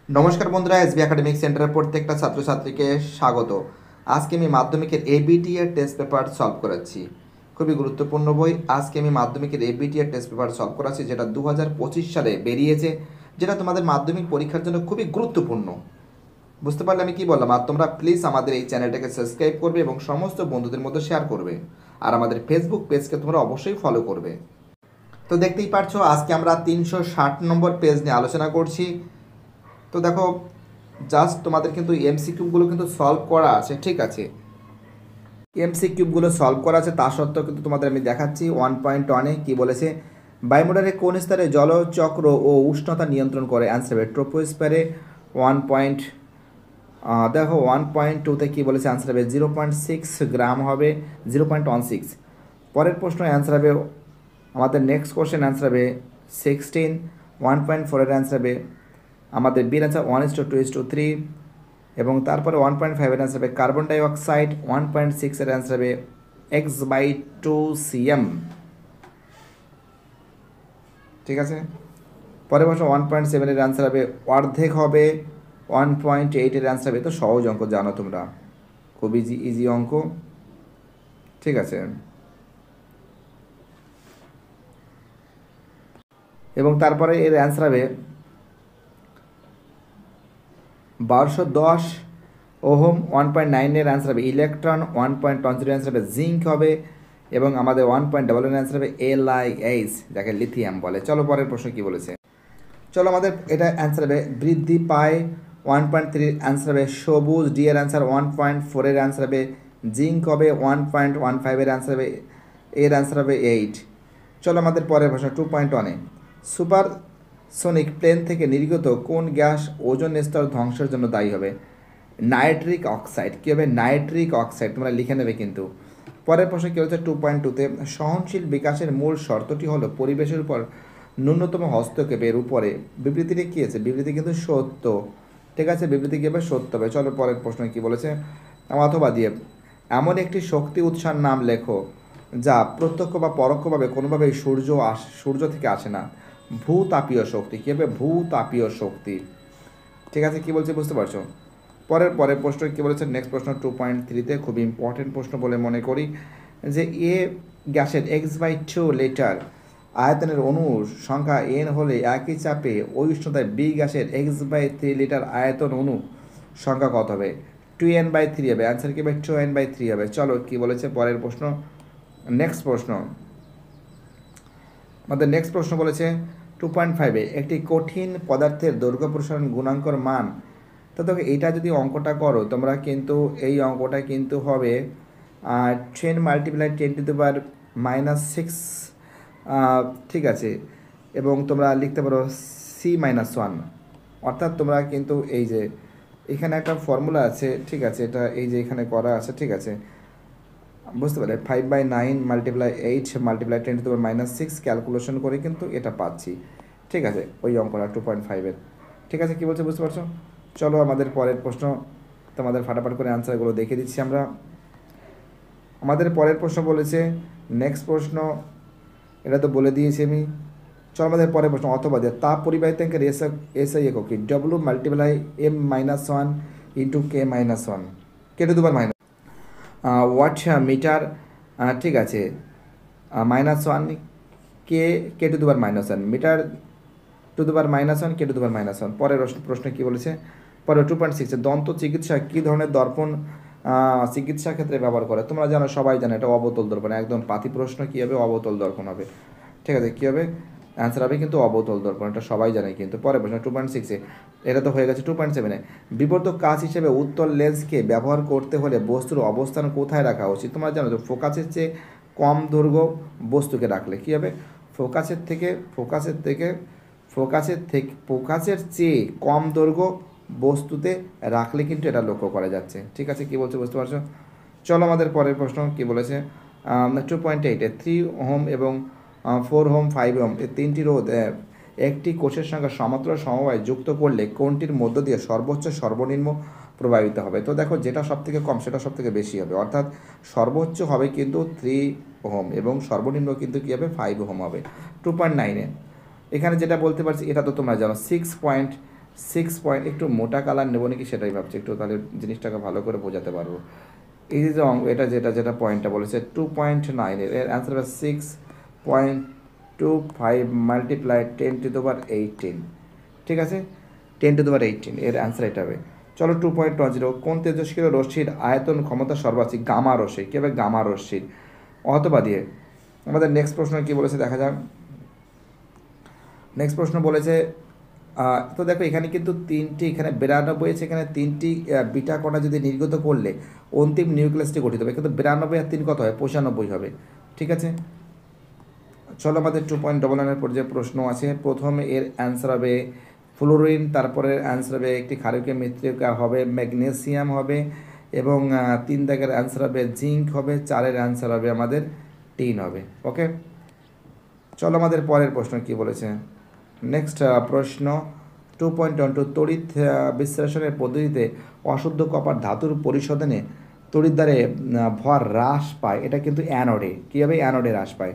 নমস্কার বন্ধুরা, SB academic সেন্টারের প্রত্যেকটা ছাত্রছাত্রীকে স্বাগত। আজকে আমি মাধ্যমিকের এবিটি এর টেস্ট পেপার সলভ করাচ্ছি। খুবই গুরুত্বপূর্ণ বই। আজকে আমি মাধ্যমিকের এবিটি এর টেস্ট পেপার সলভ করাচ্ছি, যেটা 2025 সালে বেরিয়েছে, যেটা তোমাদের মাধ্যমিক পরীক্ষার জন্য খুবই গুরুত্বপূর্ণ। বুঝতে পারলে আমি কি বললাম? আর তোমরা প্লিজ আমাদের এই চ্যানেলটাকে সাবস্ক্রাইব করবে এবং সমস্ত বন্ধুদের মধ্যে শেয়ার করবে, আর আমাদের ফেসবুক পেজকে তোমরা অবশ্যই ফলো করবে। তো দেখতেই পারছো, আজকে আমরা 360 নম্বর পেজ নিয়ে আলোচনা করছি। তো দেখো, জাস্ট তোমাদের কিন্তু এমসিকিউগুলো কিন্তু সলভ করা আছে, ঠিক আছে? এমসিকিউগুলো সলভ করা আছে, তা সত্ত্বেও কিন্তু তোমাদের আমি দেখাচ্ছি 1.1-এ কী বলেছে। বায়ুমণ্ডলের কোন স্তরে জলচক্র ও উষ্ণতা নিয়ন্ত্রণ করে? অ্যান্সার হবে ট্রোপোস্ফিয়ারে। ওয়ান পয়েন্ট দেখো 1.2-তে কী বলেছে? অ্যান্সার হবে 0.6 গ্রাম হবে, 0.16। পরের প্রশ্ন অ্যান্সার হবে, আমাদের নেক্সট কোশ্চেন অ্যান্সার হবে 16। 1.4-এর অ্যান্সার হবে আমাদের বির অ্যান্সার 1:2:3। এবং তারপরে 1.5-এর অ্যান্সার হবে কার্বন ডাইঅক্সাইড। 1.6-এর অ্যান্সার হবে x/2 cm। ঠিক আছে, পরের প্রশ্ন 1.7-এর অ্যান্সার হবে অর্ধেক হবে। 1.8-এর অ্যান্সার হবে, তো সহজ অঙ্ক জানো তোমরা, খুব ইজি ইজি অঙ্ক। ঠিক আছে, এবং তারপরে এর অ্যান্সার হবে 1210 ওহম। 1.9-এর অ্যান্সার হবে ইলেকট্রন। 1.10-এর অ্যান্সার হবে জিঙ্ক হবে। এবং আমাদের 1.00-এর অ্যান্সার হবে LiH, যাকে লিথিয়াম বলে। চলো পরের প্রশ্ন কী বলেছে। চলো আমাদের এটা অ্যান্সার হবে বৃদ্ধি পায়। 1.3-এর অ্যান্সার হবে সবুজ। ডি এর অ্যান্সার 1.4-এর অ্যান্সার হবে জিঙ্ক হবে। 1.15-এর অ্যান্সার হবে, এর অ্যান্সার হবে 8। চলো আমাদের পরের প্রশ্ন 2.1-এ, সুপার সোনিক প্লেন থেকে নির্গত কোন গ্যাস ওজোন স্তর ধ্বংসের জন্য দায়ী হবে? Nitric oxide. কী হবে? নাইট্রিক অক্সাইড, তোমরা লিখে নেবে কিন্তু। পরের প্রশ্ন কী হচ্ছে 2.2-তে, সহনশীল বিকাশের মূল শর্তটি হলো পরিবেশের উপর ন্যূনতম হস্তক্ষেপের উপরে। বিবৃতিটি কী আছে? বিবৃতি কিন্তু সত্য। ঠিক আছে, বিবৃতি কী হবে? সত্য হবে। চলো পরের প্রশ্ন কী বলেছে, অথবা দিয়ে এমন একটি শক্তি উৎসের নাম লেখো যা প্রত্যক্ষ বা পরোক্ষভাবে কোনোভাবেই সূর্য থেকে আসে না। ভূতাপীয় শক্তি। কী হবে? ভূতাপীয় শক্তি। ঠিক আছে, কী বলছে বুঝতে পারছো? পরের প্রশ্ন কী বলেছে, নেক্সট প্রশ্ন 2.3-তে খুবই ইম্পর্টেন্ট প্রশ্ন বলে মনে করি, যে এ গ্যাসের x/2 লিটার আয়তনের অণুর সংখ্যা n হলে একই চাপে ওই উষ্ণতায় বি গ্যাসের x/3 লিটার আয়তন অণু সংখ্যা কত হবে? 2n/3 হবে। অ্যান্সার কী হবে? 2n/3 হবে। চলো কী বলেছে পরের প্রশ্ন, নেক্সট প্রশ্ন। আমাদের নেক্সট প্রশ্ন বলেছে 2.5-এ একটি কঠিন পদার্থের দৈর্ঘ্য প্রসারণ গুণাঙ্কর মান। তো দেখো, এইটা যদি অঙ্কটা করো তোমরা, কিন্তু এই অঙ্কটা কিন্তু হবে 10 × 10⁻⁻6। ঠিক আছে, এবং তোমরা লিখতে পারো C-1। অর্থাৎ তোমরা কিন্তু এই যে এখানে একটা ফর্মুলা আছে, ঠিক আছে, এটা এই যে এখানে করা আছে, ঠিক আছে, বুঝতে পারলে 5/9 × 8 × 10⁻⁻6 ক্যালকুলেশন করে কিন্তু এটা পাচ্ছি। ঠিক আছে, ওই অঙ্কটা 2.5-এর। ঠিক আছে, কী বলছে বুঝতে পারছো? চলো আমাদের পরের প্রশ্ন, তোমাদের ফাটাফাট করে অ্যান্সারগুলো দেখে দিচ্ছি আমরা। আমাদের পরের প্রশ্ন বলেছে, নেক্সট প্রশ্ন এটা তো বলে দিয়েছি আমি। চলো আমাদের পরের প্রশ্ন, অথবা দিয়ে তাপ পরিবাহিতাঙ্কের এসআই একক কি? W × M-1 × K-1, K⁻⁻। Watt meter. ঠিক আছে, -1 K⁻⁻1 মিটার (1 K⁻⁻1). পরের প্রশ্ন কী বলেছে, পরে 2.6-এ দন্ত চিকিৎসা কী ধরনের দর্পণ চিকিৎসা ক্ষেত্রে ব্যবহার করে? তোমরা জানো, সবাই জানে, এটা অবতল দর্পণ। একদম পাতি প্রশ্ন, কী হবে? অবতল দর্পণ হবে। ঠিক আছে, কী হবে? অ্যান্সার হবে কিন্তু অবতল দর্পণ, এটা সবাই জানে কিন্তু। পরের প্রশ্ন 2.6-এ, এটা তো হয়ে গেছে। 2.7-এ বিবর্ধক কাচ হিসেবে উত্তল লেন্সকে ব্যবহার করতে হলে বস্তুর অবস্থান কোথায় রাখা উচিত? তোমরা জানো তো, ফোকাসের চেয়ে কম দৈর্ঘ্য বস্তুকে রাখলে কী হবে? ফোকাসের চেয়ে কম দৈর্ঘ্য বস্তুতে রাখলে কিন্তু এটা লক্ষ্য করা যাচ্ছে। ঠিক আছে, কী বলছে বুঝতে পারছো? চলো আমাদের পরের প্রশ্ন কী বলেছে। 2.8-এ 3 ওহম এবং 4 ওহম 5 ওহম এই তিনটি রোধ একটি কোষের সঙ্গে সমান্তরাল সমবায় যুক্ত করলে কোনটির মধ্য দিয়ে সর্বোচ্চ সর্বনিম্ন প্রভাবিত হবে? তো দেখো, যেটা সবথেকে কম সেটা সবথেকে বেশি হবে। অর্থাৎ সর্বোচ্চ হবে কিন্তু 3 ওহম এবং সর্বনিম্ন কিন্তু কী হবে? 5 ওহম হবে। 2.9-এ এখানে যেটা বলতে পারছি, এটা তো তোমরা জানো, 6 পয়েন্ট, একটু মোটা কালার নেবো নাকি সেটাই ভাবছি, একটু তাহলে জিনিসটাকে ভালো করে বোঝাতে পারবো। এই যে এটা যেটা পয়েন্টটা বলেছে 2.9, এর অ্যান্সার হবে 6.25 মাল্টিপ্লাই 10⁻18, ঠিক আছে, 10⁻18 এর অ্যান্সার এটা হবে। চলো 2.10, কোন তেজস্ক্রিয় রশ্মির আয়তন ক্ষমতা সর্বাধিক? গামা রশ্মি। কী হবে? গামা রশ্মির। অথবা দিয়ে আমাদের নেক্সট প্রশ্ন কী বলেছে দেখা যাক। নেক্সট প্রশ্ন বলেছে তো দেখো এখানে কিন্তু তিনটি, এখানে 92 আছে, এখানে তিনটি বিটা কণা যদি নির্গত করলে অন্তিম নিউক্লিয়াসটি গঠিত হবে, কিন্তু 92 আর 3 কত হয়? 95 হবে, ঠিক আছে। চলো আমাদের 2.99 পর্যায়ে প্রশ্ন আছে। প্রথমে এর অ্যান্সার হবে ফ্লোরিন, তারপরে অ্যান্সার হবে একটি ক্ষারকীয় মৃত্তিকা হবে ম্যাগনেসিয়াম হবে, এবং 3 দাগের অ্যান্সার হবে জিঙ্ক হবে, 4-এর অ্যান্সার হবে আমাদের টিন হবে। ওকে, চলো আমাদের পরের প্রশ্ন কি বলেছে। নেক্সট প্রশ্ন 2.12, তড়িৎ বিশ্লেষণের পদ্ধতিতে অশুদ্ধ কপার ধাতুর পরিশোধনে তড়িৎ দ্বারে ভর হ্রাস পায়, এটা কিন্তু অ্যানোডে, কীভাবে? অ্যানোডে হ্রাস পায়।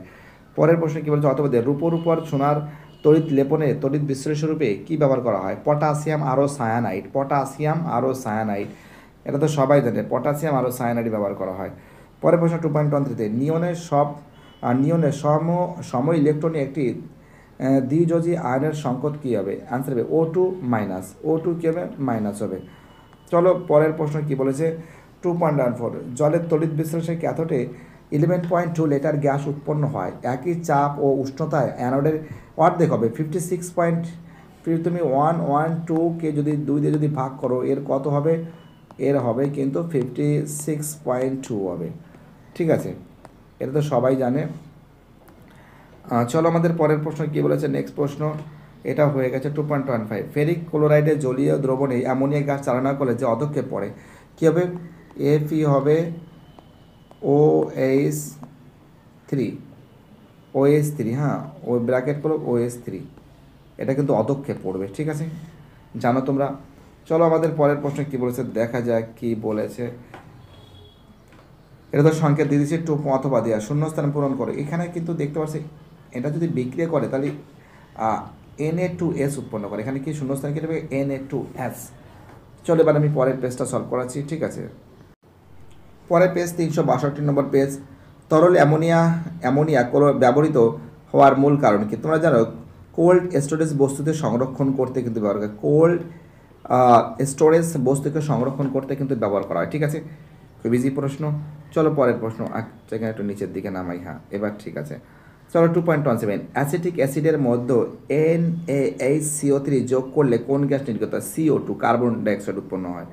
পরের প্রশ্ন কী বলছে, অথবা রূপোর উপর সোনার তড়িৎ লেপনে তড়িৎ বিশ্লেষণ রূপে কী ব্যবহার করা হয়? পটাশিয়াম আরও সায়ানাইড, পটাশিয়াম আরও সায়ানাইড, এটা তো সবাই জানে, পটাশিয়াম আরও সায়ানাইড ব্যবহার করা হয়। পরের প্রশ্ন 2.13, নিয়নের সম ইলেকট্রনে একটি দ্বিযোজী আয়নের সংকট কী হবে? অ্যান্সার হবে O2 মাইনাস, O2 কী হবে? মাইনাস হবে। চলো পরের প্রশ্ন কি বলেছে 2.14, জলের তড়িৎ বিশ্লেষণে ক্যাথোডে 11.2 লিটার গ্যাস উৎপন্ন হয়, একই চাপ ও উষ্ণতায় অ্যানোডের অর্ধেক হবে 56 পয়েন্ট, তুমি 112কে যদি 2 দিয়ে যদি ভাগ করো এর কত হবে? এর হবে কিন্তু 56.2 হবে, ঠিক আছে, এটা তো সবাই জানে। চলো আমাদের পরের প্রশ্ন কী বলেছে। নেক্সট প্রশ্ন এটা হয়ে গেছে 2.15, ফেরিক ক্লোরাইডে জলীয় দ্রবণে অ্যামোনিয়া গ্যাস চালনা করলে যে অধক্ষেপ পড়ে কী হবে? Fe হবে OH3, হ্যাঁ, ওই ব্র্যাকেট করো OH3, এটা কিন্তু অধক্ষেপ পড়বে, ঠিক আছে, জানো তোমরা। চলো আমাদের পরের প্রশ্ন কী বলেছে দেখা যাক কি বলেছে। এটা তো সংকেত দিয়ে দিচ্ছে অথবা দেওয়া, শূন্যস্থান পূরণ করে। এখানে কিন্তু দেখতে পাচ্ছি এটা যদি বিক্রিয়া করে তাহলে Na2S উৎপন্ন করে, এখানে কি শূন্যস্থান কেটে দেবে? Na2S। চলো এবার আমি পরের পেজটা সলভ করাচ্ছি, ঠিক আছে। পরের পেজ 362 নম্বর পেজ। তরল অ্যামোনিয়া ব্যবহৃত হওয়ার মূল কারণ কি? তোমরা জানো কোল্ড স্টোরেজ বস্তুতে সংরক্ষণ করতে কিন্তু ব্যবহার করে, কোল্ড স্টোরেজ বস্তুকে সংরক্ষণ করতে কিন্তু ব্যবহার করা হয়, ঠিক আছে, খুব ইজি প্রশ্ন। চলো পরের প্রশ্ন, এখানে একটু নিচের দিকে নামাই, হ্যাঁ এবার ঠিক আছে। চলো 2.17, অ্যাসিটিক অ্যাসিডের মধ্যে NaHCO3 যোগ করলে কোন গ্যাস নির্গত হয়? CO2, কার্বন ডাইঅক্সাইড উৎপন্ন হয়,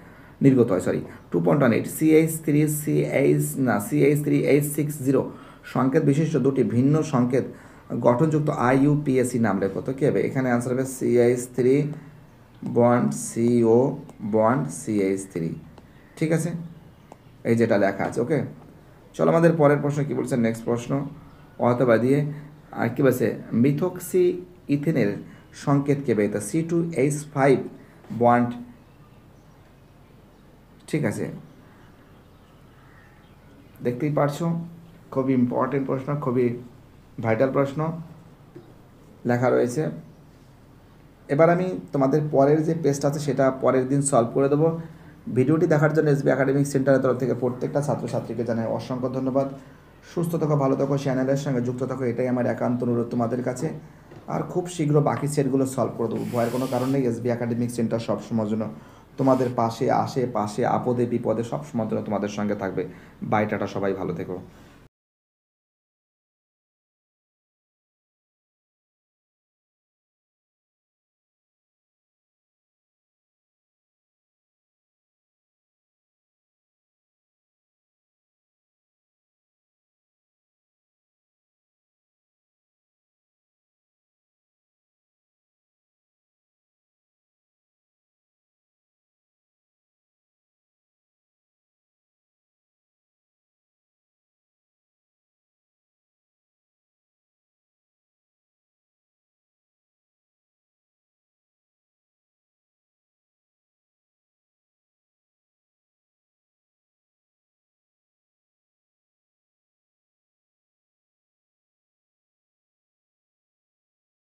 নির্গত হয়, সরি। 2.18, CH3H60 সংকেত বিশিষ্ট দুটি ভিন্ন সংকেত গঠনযুক্ত IUPAC নাম লেখো, তো কী হবে? এখানে অ্যান্সার হবে CH3 bond CO bond CH3, ঠিক আছে, এই যেটা লেখা আছে। ওকে, চলো আমাদের পরের প্রশ্ন কী বলছে। নেক্সট প্রশ্ন অথবা দিয়ে আর কী বলছে, মিথক্সি ইথেনের সংকেত কে বেতা? C2H5 বন্ড, ঠিক আছে, দেখতেই পারছো খুবই ইম্পর্টেন্ট প্রশ্ন, খুবই ভাইটাল প্রশ্ন লেখা রয়েছে। এবার আমি তোমাদের পরের যে পেজটা আছে সেটা পরের দিন সলভ করে দেবো। ভিডিওটি দেখার জন্য এসবি একাডেমিক সেন্টারের তরফ থেকে প্রত্যেকটা ছাত্রছাত্রীকে জানাই অসংখ্য ধন্যবাদ। সুস্থ থাকো, ভালো থাকো, চ্যানেলের সঙ্গে যুক্ত থাকো, এটাই আমার একান্ত অনুরোধ তোমাদের কাছে। আর খুব শীঘ্র বাকি সেটগুলো সলভ করে দেবো, ভয়ের কোনো কারণ নেই। এসবি একাডেমিক সেন্টার সবসময়ের জন্য তোমাদের পাশে, আশেপাশে, আপদে বিপদে সবসময়ের জন্য তোমাদের সঙ্গে থাকবে। বাই, টাটা, সবাই ভালো থেকো।